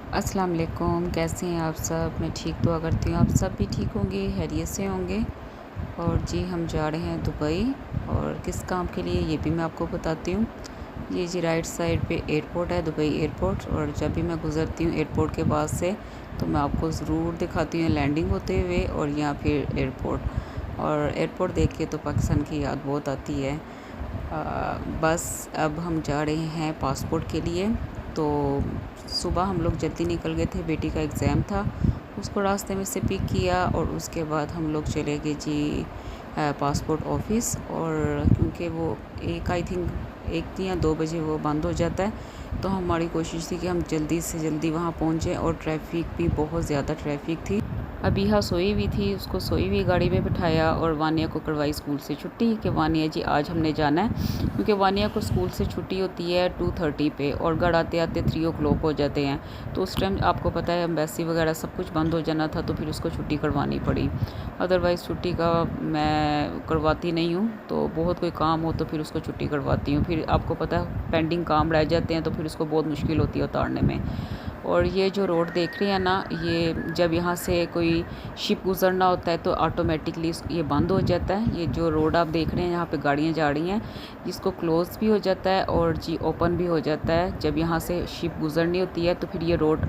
अस्सलाम वालेकुम, कैसे हैं आप सब। मैं ठीक दुआ करती हूँ आप सब भी ठीक होंगे, खैरियत से होंगे। और जी हम जा रहे हैं दुबई, और किस काम के लिए ये भी मैं आपको बताती हूँ। ये जी राइट साइड पे एयरपोर्ट है, दुबई एयरपोर्ट। और जब भी मैं गुज़रती हूँ एयरपोर्ट के पास से तो मैं आपको ज़रूर दिखाती हूँ लैंडिंग होते हुए और या फिर एयरपोर्ट। और एयरपोर्ट देख के तो पाकिस्तान की याद बहुत आती है। बस अब हम जा रहे हैं पासपोर्ट के लिए। तो सुबह हम लोग जल्दी निकल गए थे, बेटी का एग्ज़ाम था, उसको रास्ते में से पिक किया और उसके बाद हम लोग चले गए जी पासपोर्ट ऑफ़िस। और क्योंकि वो एक आई थिंक 1 या 2 बजे वो बंद हो जाता है, तो हमारी कोशिश थी कि हम जल्दी से जल्दी वहाँ पहुँचें। और ट्रैफ़िक भी बहुत ज़्यादा ट्रैफ़िक थी। अबीहा सोई हुई थी, उसको सोई हुई गाड़ी में बिठाया और वानिया को करवाई स्कूल से छुट्टी कि वानिया जी आज हमने जाना है। क्योंकि वानिया को स्कूल से छुट्टी होती है 2:30 पे और घर आते आते 3 o'clock हो जाते हैं। तो उस टाइम आपको पता है एम्बेसी वगैरह सब कुछ बंद हो जाना था, तो फिर उसको छुट्टी करवानी पड़ी। अदरवाइज़ छुट्टी का मैं करवाती नहीं हूँ, तो बहुत कोई काम हो तो फिर उसको छुट्टी करवाती हूँ। फिर आपको पता है पेंडिंग काम रह जाते हैं तो फिर उसको बहुत मुश्किल होती है उतारने में। और ये जो रोड देख रहे हैं ना, ये जब यहाँ से कोई शिप गुज़रना होता है तो ऑटोमेटिकली ये बंद हो जाता है। ये जो रोड आप देख रहे हैं यहाँ पे गाड़ियाँ जा रही हैं, इसको क्लोज़ भी हो जाता है और जी ओपन भी हो जाता है। जब यहाँ से शिप गुज़रनी होती है तो फिर ये रोड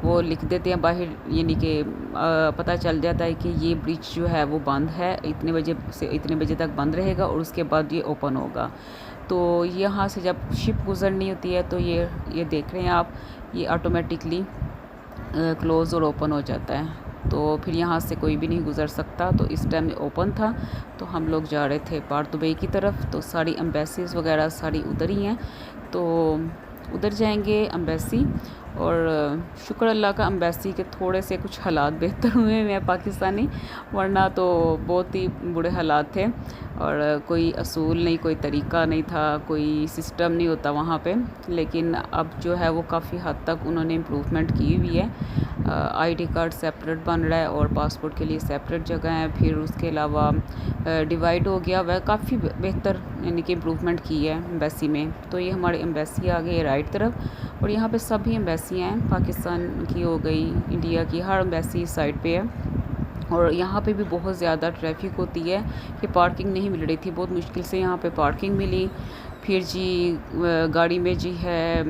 वो लिख देते हैं बाहर, यानी कि पता चल जाता है कि ये ब्रिज जो है वो बंद है, इतने बजे से इतने बजे तक बंद रहेगा और उसके बाद ये ओपन होगा। तो यहाँ से जब शिप गुज़रनी होती है तो ये देख रहे हैं आप, ये ऑटोमेटिकली क्लोज़ और ओपन हो जाता है। तो फिर यहाँ से कोई भी नहीं गुज़र सकता। तो इस टाइम ओपन था, तो हम लोग जा रहे थे पार्ट दुबई की तरफ। तो सारी एम्बेसीज़ वगैरह सारी उधर ही हैं, तो उधर जाएंगे एम्बेसी। और शुक्र अल्लाह का एम्बेसी के थोड़े से कुछ हालात बेहतर हुए हैं पाकिस्तानी, वरना तो बहुत ही बुरे हालात थे। और कोई असूल नहीं, कोई तरीका नहीं था, कोई सिस्टम नहीं होता वहाँ पे। लेकिन अब जो है वो काफ़ी हद तक उन्होंने इम्प्रूवमेंट की हुई है। आईडी कार्ड सेपरेट बन रहा है और पासपोर्ट के लिए सेपरेट जगह है। फिर उसके अलावा डिवाइड हो गया, वह काफ़ी बेहतर यानी कि इम्प्रूवमेंट की है एम्बेसी में। तो ये हमारे एम्बेसी आ गई है राइट तरफ। और यहाँ पे सभी एम्बेसियाँ हैं, पाकिस्तान की हो गई, इंडिया की, हर एम्बेसी इस साइड पे है। और यहाँ पे भी बहुत ज़्यादा ट्रैफिक होती है कि पार्किंग नहीं मिल रही थी, बहुत मुश्किल से यहाँ पे पार्किंग मिली। फिर जी गाड़ी में जी है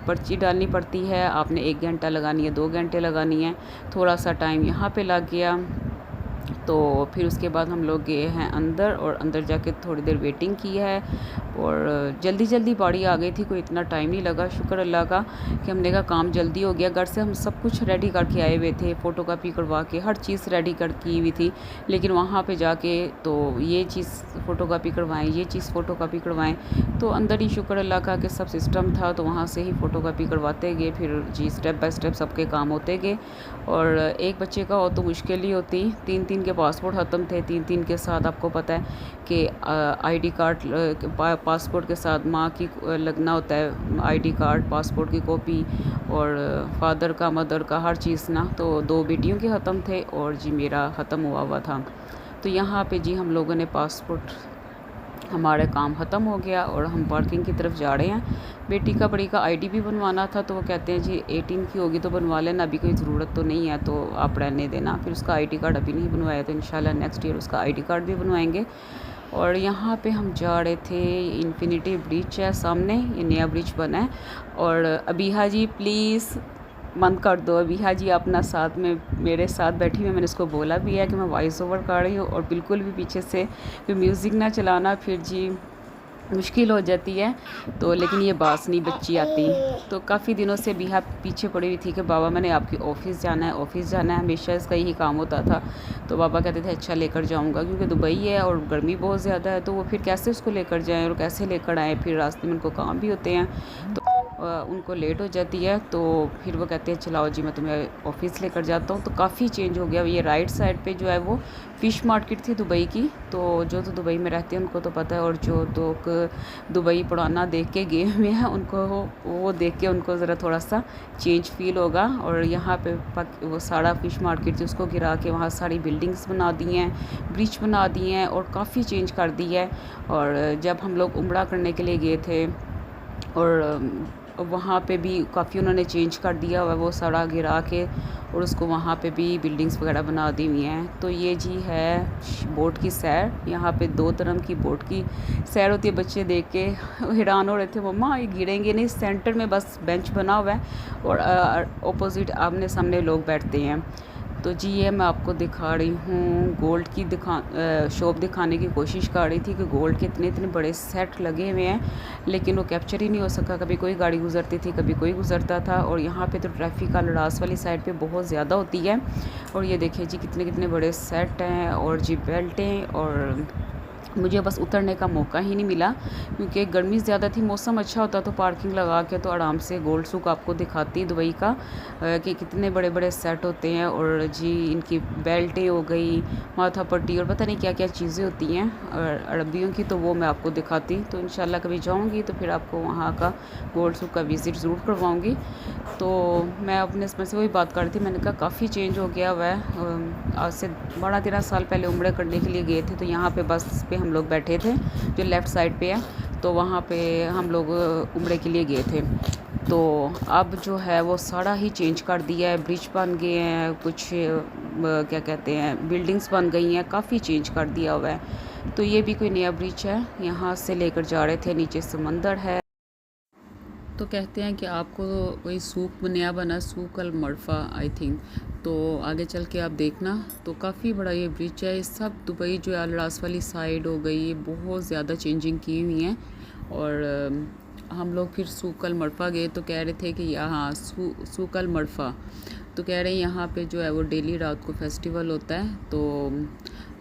पर्ची डालनी पड़ती है, आपने 1 घंटा लगानी है, 2 घंटे लगानी है, थोड़ा सा टाइम यहाँ पे लग गया। तो फिर उसके बाद हम लोग गए हैं अंदर और अंदर जाके थोड़ी देर वेटिंग की है। और जल्दी जल्दी बाड़ी आ गई थी, कोई इतना टाइम नहीं लगा, शुक्र अल्लाह का कि हमने कहा काम जल्दी हो गया। घर से हम सब कुछ रेडी करके आए हुए थे, फ़ोटोकॉपी करवा के हर चीज़ रेडी कर की हुई थी। लेकिन वहाँ पे जाके तो ये चीज़ फ़ोटोकॉपी करवाएं, ये चीज़ फ़ोटोकॉपी करवाएं, तो अंदर ही शुक्र अल्लाह का कि सब सिस्टम था, तो वहाँ से ही फ़ोटोकॉपी करवाते गए। फिर जी स्टेप बाय स्टेप सबके काम होते गए। और एक बच्चे का हो तो मुश्किल ही होती, 3-3 के पासपोर्ट ख़त्म थे। 3-3 के साथ आपको पता है कि आईडी कार्ड पासपोर्ट के साथ माँ की लगना होता है, आईडी कार्ड, पासपोर्ट की कॉपी, और फादर का, मदर का, हर चीज़ ना। तो 2 बेटियों के ख़त्म थे और जी मेरा ख़त्म हुआ हुआ था। तो यहाँ पे जी हम लोगों ने पासपोर्ट, हमारा काम ख़त्म हो गया और हम पार्किंग की तरफ जा रहे हैं। बेटी का, बड़ी का आईडी भी बनवाना था, तो वो कहते हैं जी 18 की होगी तो बनवा लेना, अभी कोई ज़रूरत तो नहीं है, तो आप रहने देना। फिर उसका आईडी कार्ड अभी नहीं बनवाया, तो इंशाल्लाह नेक्स्ट ईयर उसका आईडी कार्ड भी बनवाएंगे। और यहाँ पे हम जा रहे थे, इन्फिनिटी ब्रिज है सामने, ये नया ब्रिज बना है। और अबीहा जी प्लीज़ बंद कर दो, अबीहा जी अपना साथ में मेरे साथ बैठी हुई है, मैंने उसको बोला भी है कि मैं वॉइस ओवर कर रही हूँ, और बिल्कुल भी पीछे से म्यूज़िक ना चलाना, फिर जी मुश्किल हो जाती है। तो लेकिन ये बात नहीं बच्ची आती। तो काफ़ी दिनों से बिहा पीछे पड़ी हुई थी कि बाबा मैंने आपकी ऑफ़िस जाना है, ऑफ़िस जाना है, हमेशा इसका यही काम होता था। तो पापा कहते थे अच्छा लेकर जाऊंगा, क्योंकि दुबई है और गर्मी बहुत ज़्यादा है, तो वो फिर कैसे उसको लेकर जाएं और कैसे लेकर आएँ, फिर रास्ते में उनको काम भी होते हैं, तो उनको लेट हो जाती है। तो फिर वो कहते हैं चलाओ जी मैं तुम्हें ऑफ़िस लेकर जाता हूँ। तो काफ़ी चेंज हो गया। ये राइट साइड पे जो है वो फ़िश मार्केट थी दुबई की, तो जो तो दुबई में रहते हैं उनको तो पता है, और जो लोग दुबई पुराना देख के गए हुए हैं उनको वो देख के उनको ज़रा थोड़ा सा चेंज फ़ील होगा। और यहाँ पे वो सारा फ़िश मार्केट थी उसको गिरा के वहाँ सारी बिल्डिंग्स बना दी हैं, ब्रिज बना दिए हैं और काफ़ी चेंज कर दी है। और जब हम लोग उम्रा करने के लिए गए थे और वहाँ पे भी काफ़ी उन्होंने चेंज कर दिया हुआ है, वो सड़ा गिरा के और उसको वहाँ पे भी बिल्डिंग्स वगैरह बना दी हुई हैं। तो ये जी है बोट की सैर। यहाँ पे 2 तरह की बोट की सैर होती है। बच्चे देख के हैरान हो रहे थे, मम्मा ये गिरेंगे नहीं, सेंटर में बस बेंच बना हुआ है और ऑपोजिट आमने सामने लोग बैठते हैं। तो जी ये मैं आपको दिखा रही हूँ गोल्ड की शॉप दिखाने की कोशिश कर रही थी कि गोल्ड के इतने इतने बड़े सेट लगे हुए हैं, लेकिन वो कैप्चर ही नहीं हो सका। कभी कोई गाड़ी गुजरती थी, कभी कोई गुजरता था। और यहाँ पे तो ट्रैफिक का लड़ास वाली साइड पे बहुत ज़्यादा होती है। और ये देखिए जी कितने कितने बड़े सेट हैं और जी बेल्टें। और मुझे बस उतरने का मौका ही नहीं मिला क्योंकि गर्मी ज़्यादा थी। मौसम अच्छा होता तो पार्किंग लगा के तो आराम से गोल्ड सूक आपको दिखाती दुबई का कि कितने बड़े बड़े सेट होते हैं। और जी इनकी बेल्टें हो गई, माथा पट्टी और पता नहीं क्या क्या चीज़ें होती हैं और अरबियों की, तो वो मैं आपको दिखाती। तो इंशाल्लाह कभी जाऊँगी तो फिर आपको वहाँ का गोल्ड सूक का विज़िट ज़रूर करवाऊँगी। तो मैं अपने इसमें से वही बात कर रही थी, मैंने कहा काफ़ी चेंज हो गया हुआ है। आज से 12-13 साल पहले उम्रे करने के लिए गए थे तो यहाँ पे बस पे हम लोग बैठे थे जो लेफ़्ट साइड पे है, तो वहाँ पे हम लोग उम्रे के लिए गए थे। तो अब जो है वो सारा ही चेंज कर दिया है, ब्रिज बन गए हैं, कुछ क्या कहते हैं बिल्डिंग्स बन गई हैं, काफ़ी चेंज कर दिया हुआ है। तो ये भी कोई नया ब्रिज है, यहाँ से लेकर जा रहे थे, नीचे समंदर है। तो कहते हैं कि आपको कोई सूक नया बना, सूक अल मरफा आई थिंक। तो आगे चल के आप देखना। तो काफ़ी बड़ा ये ब्रिज है। सब दुबई जो है अल्रास वाली साइड हो गई, ये बहुत ज़्यादा चेंजिंग की हुई हैं। और हम लोग फिर सूक अल मरफा गए तो कह रहे थे कि यहाँ सूक अल मरफा, तो कह रहे हैं यहाँ पे जो है वो डेली रात को फेस्टिवल होता है। तो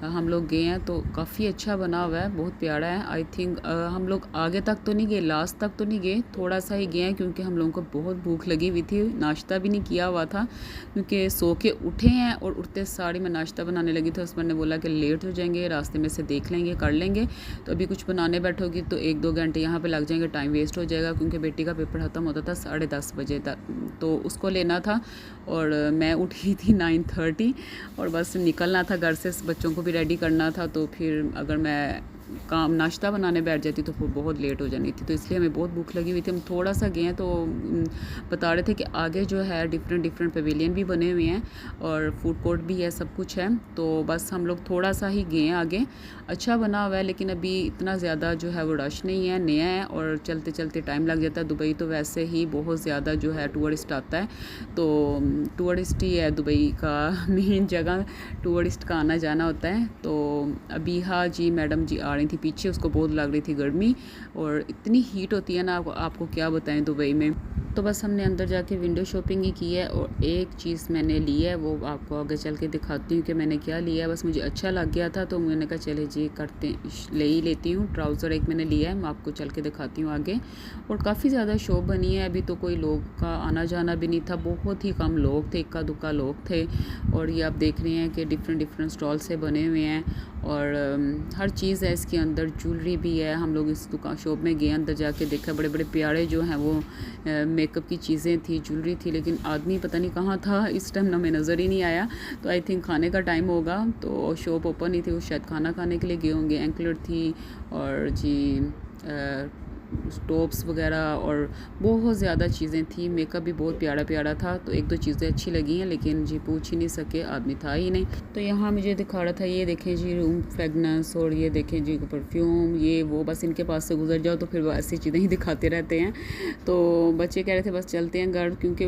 हम लोग गए हैं तो काफ़ी अच्छा बना हुआ है, बहुत प्यारा है। आई थिंक हम लोग आगे तक तो नहीं गए, लास्ट तक तो नहीं गए, थोड़ा सा ही गए हैं क्योंकि हम लोगों को बहुत भूख लगी हुई थी। नाश्ता भी नहीं किया हुआ था क्योंकि सो के उठे हैं और उठते सारी मैं नाश्ता बनाने लगी। तो हस्बैंड ने बोला कि लेट हो जाएंगे, रास्ते में से देख लेंगे, कर लेंगे। तो अभी कुछ बनाने बैठोगी तो 1-2 घंटे यहाँ पर लग जाएंगे, टाइम वेस्ट हो जाएगा क्योंकि बेटी का पेपर ख़त्म होता था 10:30 बजे तक, तो उसको लेना था। और मैं उठी थी 9:30 और बस निकलना था घर से, बच्चों को भी रेडी करना था। तो फिर अगर मैं काम नाश्ता बनाने बैठ जाती तो फिर बहुत लेट हो जानी थी, तो इसलिए हमें बहुत भूख लगी हुई थी। हम थोड़ा सा गए तो बता रहे थे कि आगे जो है डिफरेंट डिफरेंट पवेलियन भी बने हुए हैं और फूड कोर्ट भी है, सब कुछ है। तो बस हम लोग थोड़ा सा ही गए आगे, अच्छा बना हुआ है लेकिन अभी इतना ज़्यादा जो है वो रश नहीं है, नया है और चलते चलते टाइम लग जाता है। दुबई तो वैसे ही बहुत ज़्यादा जो है टूरिस्ट आता है, तो टूरिस्ट ही है दुबई का मेन जगह, टूरिस्ट का आना जाना होता है। तो अभी हाँ जी मैडम जी आ रही थी पीछे, उसको बहुत लग रही थी गर्मी और इतनी हीट होती है ना, आपको क्या बताएं दुबई में। तो बस हमने अंदर जाके विंडो शॉपिंग ही की है और एक चीज़ मैंने ली है, वो आपको आगे चल के दिखाती हूँ कि मैंने क्या लिया है। बस मुझे अच्छा लग गया था तो मैंने कहा चले जी करते ले ही लेती हूँ। ट्राउज़र एक मैंने लिया है, मैं आपको चल के दिखाती हूँ आगे। और काफ़ी ज़्यादा शॉप बनी है, अभी तो कोई लोग का आना जाना भी नहीं था, बहुत ही कम लोग थे, इक्का दुक्का लोग थे। और ये आप देख रहे हैं कि डिफरेंट डिफरेंट स्टॉल से बने हुए हैं और हर चीज़ है इसके अंदर, ज्वेलरी भी है। हम लोग इस दुकान शॉप में गए, अंदर जाके देखा, बड़े बड़े प्यारे जो हैं वो मेकअप की चीज़ें थी, ज्वेलरी थी, लेकिन आदमी पता नहीं कहाँ था इस टाइम, ना मैं नज़र ही नहीं आया। तो आई थिंक खाने का टाइम होगा तो शॉप ओपन ही थी, वो शायद खाना खाने के लिए गए होंगे। एंकलेट थी और जी टॉप्स वगैरह और बहुत ज़्यादा चीज़ें थी। मेकअप भी बहुत प्यारा प्यारा था, तो 1-2 चीज़ें अच्छी लगी हैं लेकिन जी पूछ ही नहीं सके, आदमी था ही नहीं। तो यहाँ मुझे दिखा रहा था, ये देखें जी रूम फ्रेगनेंस और ये देखें जी परफ्यूम, ये वो, बस इनके पास से गुजर जाओ तो फिर वो ऐसी चीज़ें ही दिखाते रहते हैं। तो बच्चे कह रहे थे बस चलते हैं घर, क्योंकि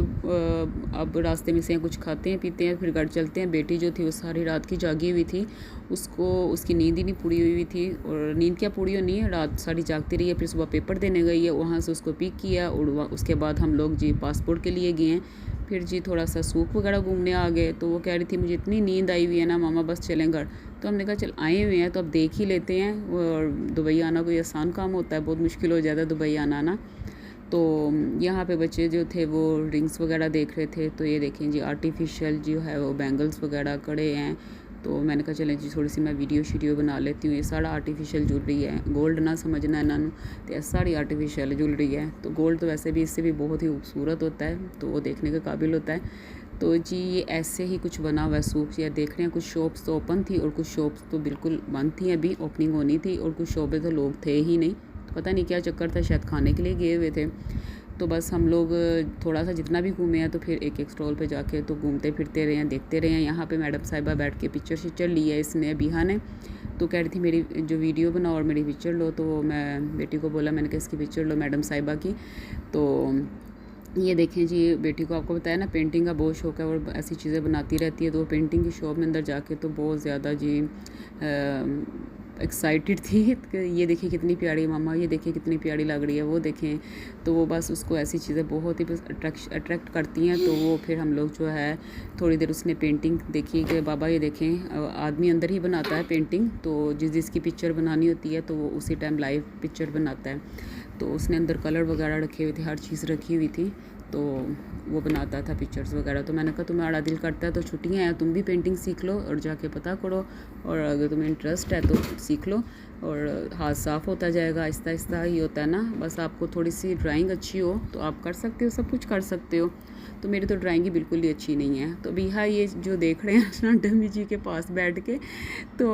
अब रास्ते में से कुछ खाते हैं पीते हैं फिर घर चलते हैं। बेटी जो थी वो सारी रात की जागी हुई थी, उसको उसकी नींद ही नहीं पूरी हुई थी, और नींद क्या पूरी होनी है, रात सारी जागती रही है। फिर सुबह पेपर देने गई है, वहाँ से उसको पिक किया और उसके बाद हम लोग जी पासपोर्ट के लिए गए हैं। फिर जी थोड़ा सा सूक वगैरह घूमने आ गए। तो वो कह रही थी मुझे इतनी नींद आई हुई है ना मामा, बस चलें घर। तो हमने कहा चल आए हुए हैं तो अब देख ही लेते हैं। और दुबई आना कोई आसान काम होता है, बहुत मुश्किल हो जाता है दुबई आना ना। तो यहाँ पे बच्चे जो थे वो रिंग्स वगैरह देख रहे थे। तो ये देखें जी आर्टिफिशियल जो है वो बैंगल्स वगैरह कड़े हैं। तो मैंने कहा चलें जी थोड़ी सी मैं वीडियो बना लेती हूँ। ये सारा आर्टिफिशियल ज्वेलरी है, गोल्ड ना समझना है इन्होंने, तो ये सारी आर्टिफिशियल ज्वेलरी है। तो गोल्ड तो वैसे भी इससे भी बहुत ही खूबसूरत होता है, तो वो देखने के काबिल होता है। तो जी ये ऐसे ही कुछ बना हुआ है सूप। या देख रहे हैं कुछ शॉप्स तो ओपन थी और कुछ शॉप्स तो बिल्कुल बंद थी, अभी ओपनिंग होनी थी, और कुछ शॉपें तो लोग थे ही नहीं। तो पता नहीं क्या चक्कर था, शायद खाने के लिए गए हुए थे। तो बस हम लोग थोड़ा सा जितना भी घूमे हैं तो फिर एक एक स्टॉल पे जाके तो घूमते फिरते रहे हैं, देखते रहे हैं। यहाँ पे मैडम साहिबा बैठ के पिक्चर शिक्चर ली है इसने, अबीहा ने। तो कह रही थी मेरी जो वीडियो बनाओ और मेरी पिक्चर लो, तो मैं बेटी को बोला, मैंने कहा इसकी पिक्चर लो मैडम साहिबा की। तो ये देखें जी, बेटी को आपको बताया ना पेंटिंग का बहुत शौक़ है और ऐसी चीज़ें बनाती रहती है। तो वो पेंटिंग की शॉप में अंदर जाके तो बहुत ज़्यादा जी एक्साइटेड थी कि ये देखिए कितनी प्यारी मामा, ये देखिए कितनी प्यारी लग रही है, वो देखें। तो वो बस उसको ऐसी चीज़ें बहुत ही अट्रैक्ट करती हैं। तो वो फिर हम लोग जो है थोड़ी देर उसने पेंटिंग देखी कि बाबा ये देखें आदमी अंदर ही बनाता है पेंटिंग, तो जिसकी पिक्चर बनानी होती है तो वो उसी टाइम लाइव पिक्चर बनाता है। तो उसने अंदर कलर वगैरह रखे हुए थे, हर चीज़ रखी हुई थी, तो वो बनाता था पिक्चर्स वगैरह। तो मैंने कहा तुम्हें आड़ा दिल करता है तो छुट्टियाँ हैं, तुम भी पेंटिंग सीख लो और जाके पता करो, और अगर तुम्हें इंटरेस्ट है तो सीख लो और हाथ साफ़ होता जाएगा। आहिस्ता आहिस्ता ही होता है ना, बस आपको थोड़ी सी ड्राइंग अच्छी हो तो आप कर सकते हो, सब कुछ कर सकते हो। तो मेरी तो ड्राइंग ही बिल्कुल ही अच्छी नहीं है। तो बिहा ये जो देख रहे हैं ना डमी जी के पास बैठ के, तो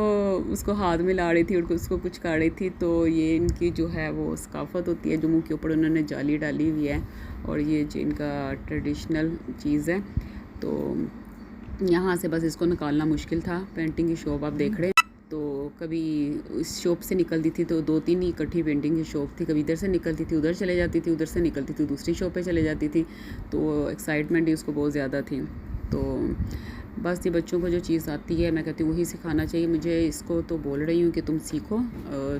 उसको हाथ में ला रही थी और उसको कुछ कर रही थी। तो ये इनकी जो है वो सकाफत होती है, जो मुँह के ऊपर उन्होंने जाली डाली हुई है, और ये जो इनका ट्रेडिशनल चीज़ है। तो यहाँ से बस इसको निकालना मुश्किल था। पेंटिंग की शॉप आप देख रहे हैं, तो कभी इस शॉप से निकलती थी तो 2-3 ही इकट्ठी पेंटिंग की शॉप थी, कभी इधर से निकलती थी उधर चले जाती थी, उधर से निकलती थी दूसरी शॉप पे चले जाती थी। तो एक्साइटमेंट ही उसको बहुत ज़्यादा थी। तो बस ये बच्चों को जो चीज़ आती है मैं कहती हूँ वही सिखाना चाहिए। मुझे इसको तो बोल रही हूँ कि तुम सीखो,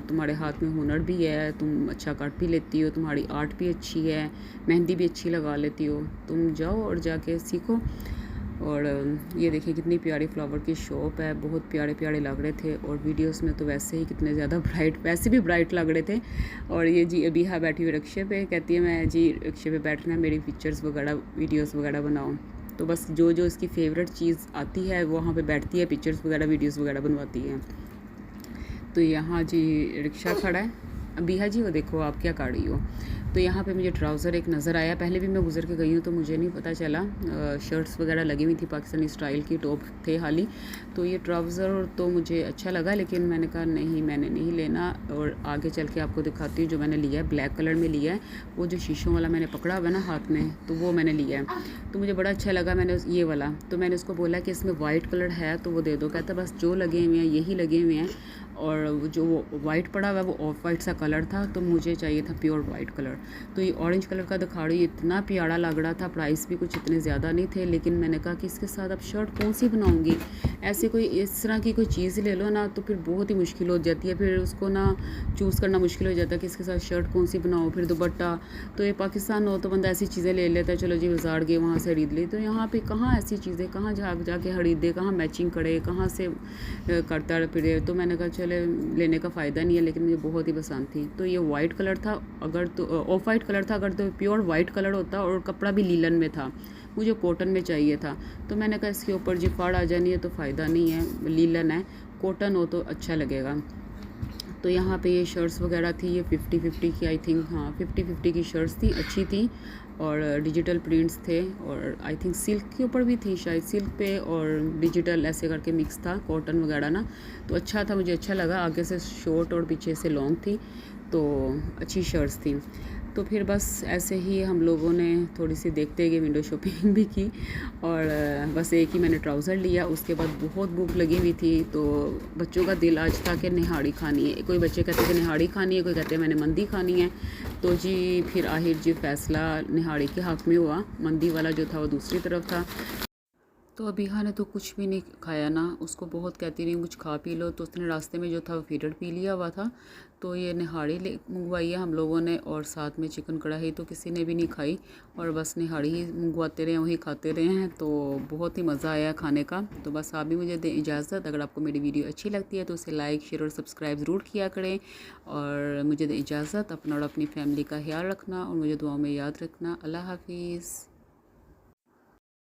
तुम्हारे हाथ में हुनर भी है, तुम अच्छा काट भी लेती हो, तुम्हारी आर्ट भी अच्छी है, मेहंदी भी अच्छी लगा लेती हो, तुम जाओ और जाके सीखो। और ये देखिए कितनी प्यारी फ्लावर की शॉप है, बहुत प्यारे प्यारे लग रहे थे, और वीडियोस में तो वैसे ही कितने ज़्यादा ब्राइट, वैसे भी ब्राइट लग रहे थे। और ये जी अबीहा बैठी हुई रिक्शे पे, कहती है मैं जी रिक्शे पे बैठना, मेरी पिक्चर्स वगैरह वीडियोस वगैरह बनाओ। तो बस जो जो इसकी फ़ेवरेट चीज़ आती है वो वहाँ पे बैठती है, पिक्चर्स वगैरह वीडियोस वगैरह बनवाती है। तो यहाँ जी रिक्शा खड़ा है। अबीहा जी वो देखो आप क्या कर रही हो। तो यहाँ पे मुझे ट्राउज़र एक नज़र आया, पहले भी मैं गुजर के गई हूँ तो मुझे नहीं पता चला। शर्ट्स वगैरह लगी हुई थी, पाकिस्तानी स्टाइल की टॉप थे हाली। तो ये ट्राउज़र तो मुझे अच्छा लगा, लेकिन मैंने कहा नहीं मैंने नहीं लेना, और आगे चल के आपको दिखाती हूँ जो मैंने लिया है। ब्लैक कलर में लिया है, वो जो शीशों वाला मैंने पकड़ा हुआ है ना हाथ में, तो वो मैंने लिया है। तो मुझे बड़ा अच्छा लगा, मैंने ये वाला। तो मैंने उसको बोला कि इसमें वाइट कलर है तो वो दे दो, कहता बस जो लगे हुए हैं यही लगे हुए हैं, और जो वाइट पड़ा हुआ है वो ऑफ वाइट सा कलर था, तो मुझे चाहिए था प्योर वाइट कलर। तो ये ऑरेंज कलर का दिखा रही, इतना प्यारा लग रहा था, प्राइस भी कुछ इतने ज़्यादा नहीं थे। लेकिन मैंने कहा कि इसके साथ अब शर्ट कौन सी बनाऊंगी, ऐसे कोई इस तरह की कोई चीज़ ले लो ना तो फिर बहुत ही मुश्किल हो जाती है, फिर उसको ना चूज़ करना मुश्किल हो जाता है कि इसके साथ शर्ट कौन सी बनाओ, फिर दुपट्टा। तो ये पाकिस्तान हो तो बंदा ऐसी चीज़ें ले लेता है, चलो जी बाजार गए वहाँ से खरीद ली। तो यहाँ पे कहाँ ऐसी चीज़ें, कहाँ जाके खरीदे, कहाँ मैचिंग करे, कहाँ से करता फिरे। तो मैंने कहा चले लेने का फ़ायदा नहीं है, लेकिन मुझे बहुत ही पसंद थी। तो ये वाइट कलर था, अगर तो ऑफ वाइट कलर था, अगर तो प्योर वाइट कलर होता, और कपड़ा भी लीलन में था, मुझे कॉटन में चाहिए था। तो मैंने कहा इसके ऊपर जी फाड़ आ जानी है तो फ़ायदा नहीं है, लीलन है, कॉटन हो तो अच्छा लगेगा। तो यहाँ पे ये शर्ट्स वगैरह थी, ये 50-50 की आई थिंक, हाँ 50-50 की शर्ट्स थी, अच्छी थी, और डिजिटल प्रिंट्स थे, और आई थिंक सिल्क के ऊपर भी थी शायद, सिल्क पे और डिजिटल ऐसे करके मिक्स था, कॉटन वगैरह ना। तो अच्छा था, मुझे अच्छा लगा, आगे से शॉर्ट और पीछे से लॉन्ग थी, तो अच्छी शर्ट्स थी। तो फिर बस ऐसे ही हम लोगों ने थोड़ी सी देखते गए, विंडो शॉपिंग भी की, और बस एक ही मैंने ट्राउज़र लिया। उसके बाद बहुत भूख लगी हुई थी, तो बच्चों का दिल आज था कि निहाड़ी खानी है, कोई बच्चे कहते थे निहाड़ी खानी है, कोई कहते हैं मैंने मंदी खानी है। तो जी फिर आखिर जी फ़ैसला निहाड़ी के हक़ में हुआ, मंदी वाला जो था वो दूसरी तरफ था। तो अबीहा ने तो कुछ भी नहीं खाया ना, उसको बहुत कहती रही कुछ खा पी लो, तो उसने रास्ते में जो था वो फीडर पी लिया हुआ था। तो ये निहाड़ी मंगवाई है हम लोगों ने, और साथ में चिकन कढ़ाई तो किसी ने भी नहीं खाई, और बस निहाड़ी ही मंगवाते रहे, वही खाते रहे हैं। तो बहुत ही मज़ा आया खाने का। तो बस आप भी मुझे दें इजाज़त, अगर आपको मेरी वीडियो अच्छी लगती है तो उसे लाइक शेयर और सब्सक्राइब ज़रूर किया करें, और मुझे दें इजाज़त। अपना और अपनी फैमिली का ख्याल रखना, और मुझे दुआओं में याद रखना। अल्लाह हाफिज़।